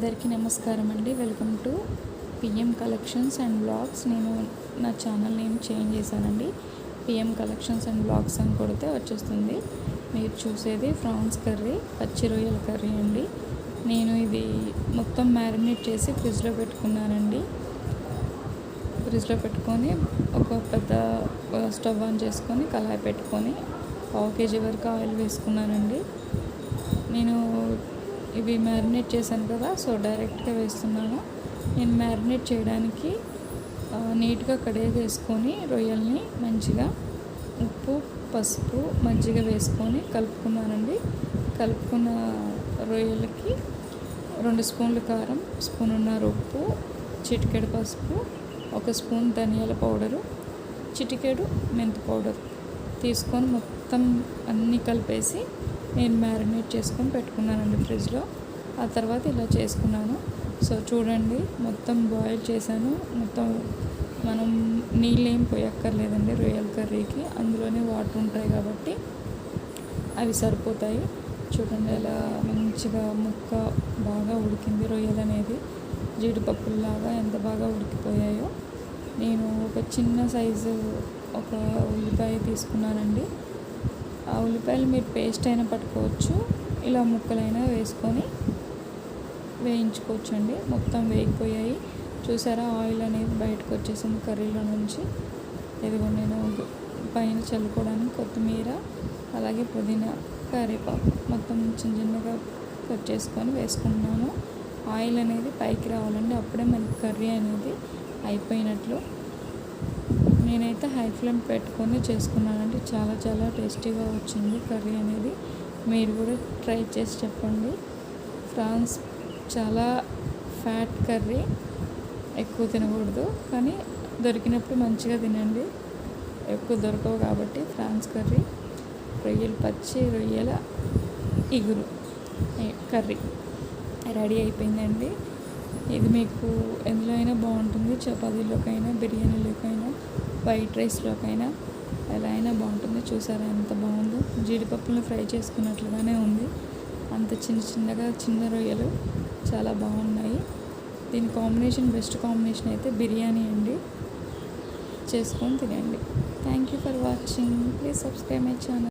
అందరికీ నమస్కారం అండి. Welcome to PM collections and blogs. నేను నా ఛానల్ నేమ్ చేంజ్ చేశానండి. పిఎం కలెక్షన్స్ అండ్ బ్లాగ్స్ అని కొడితే వచ్చేస్తుంది. మీరు చూసేది ఫ్రాన్స్ కర్రీ, పచ్చి రొయ్యల కర్రీ అండి. నేను ఇది మొత్తం మ్యారినేట్ చేసి ఫ్రిడ్జ్లో పెట్టుకున్నానండి. ఫ్రిడ్జ్లో పెట్టుకొని ఒక పెద్ద స్టవ్ ఆన్ చేసుకొని కళాయి పెట్టుకొని 1/2 kg వరకు ఆయిల్ వేసుకున్నానండి. నేను ఇవి మ్యారినేట్ చేశాను కదా, సో డైరెక్ట్గా వేస్తున్నాను. నేను మ్యారినేట్ చేయడానికి నీట్గా కడిగేసుకొని రొయ్యల్ని మంచిగా ఉప్పు, పసుపు, మజ్జిగ వేసుకొని కలుపుకున్నానండి. కలుపుకున్న రొయ్యలకి 2 స్పూన్లు కారం, స్పూనున్నర ఉప్పు, చిటికెడు పసుపు, 1 స్పూన్ ధనియాల పౌడరు, చిటికెడు మెంతి పౌడర్ తీసుకొని మొత్తం అన్నీ కలిపేసి నేను మ్యారినేట్ చేసుకొని పెట్టుకున్నానండి ఫ్రిడ్జ్లో. ఆ తర్వాత ఇలా చేసుకున్నాను. సో చూడండి, మొత్తం బాయిల్ చేశాను. మొత్తం మనం నీళ్ళు ఏం పోయక్కర్లేదండి రొయ్యల కర్రీకి, అందులోనే వాటర్ ఉంటాయి కాబట్టి అవి సరిపోతాయి. చూడండి ఎలా మంచిగా ముక్క బాగా ఉడికింది. రొయ్యలు అనేది జీడిపప్పుల్లాగా ఎంత బాగా ఉడికిపోయాయో. నేను ఒక చిన్న సైజు ఒక ఉల్లిపాయ తీసుకున్నానండి. ఆ ఉల్లిపాయలు మీరు పేస్ట్ అయినా పట్టుకోవచ్చు, ఇలా ముక్కలైనా వేసుకొని వేయించుకోవచ్చు అండి. మొత్తం వేగిపోయాయి. చూసారా, ఆయిల్ అనేది బయటకు వచ్చేసింది కర్రీలో నుంచి. ఇదిగో నేను పైన చల్లుకోవడానికి కొత్తిమీర, అలాగే పుదీనా, కరివేపాకు మొత్తం చిన్న చిన్నగా కట్ చేసుకొని వేసుకుంటున్నాను. ఆయిల్ అనేది పైకి రావాలండి, అప్పుడే మనకి కర్రీ అనేది అయిపోయినట్లు. నేనైతే హై ఫ్లేమ్ పెట్టుకొని చేసుకున్నానండి. చాలా చాలా టేస్టీగా వచ్చింది కర్రీ అనేది. మీరు కూడా ట్రై చేసి చెప్పండి. ఫ్రాన్స్ చాలా ఫ్యాట్ కర్రీ, ఎక్కువ తినకూడదు, కానీ దొరికినప్పుడు మంచిగా తినండి. ఎక్కువ దొరకవు కాబట్టి. ఫ్రాన్స్ కర్రీ, పచ్చి రొయ్యల ఇగురు కర్రీ రెడీ అయిపోయిందండి. ఇది మీకు ఎందులో అయినా బాగుంటుంది. చపాతీలోకైనా, బిర్యానీలోకైనా, వైట్ రైస్లోకైనా ఎలా అయినా బాగుంటుంది. చూసారా ఎంత బాగుందో. జీడిపప్పులను ఫ్రై చేసుకున్నట్లుగానే ఉంది. అంత చిన్నగా చిన్న రొయ్యలు చాలా బాగున్నాయి. దీని కాంబినేషన్, బెస్ట్ కాంబినేషన్ అయితే బిర్యానీ అండి. చేసుకొని తినండి. Thank you for watching. Please subscribe my channel.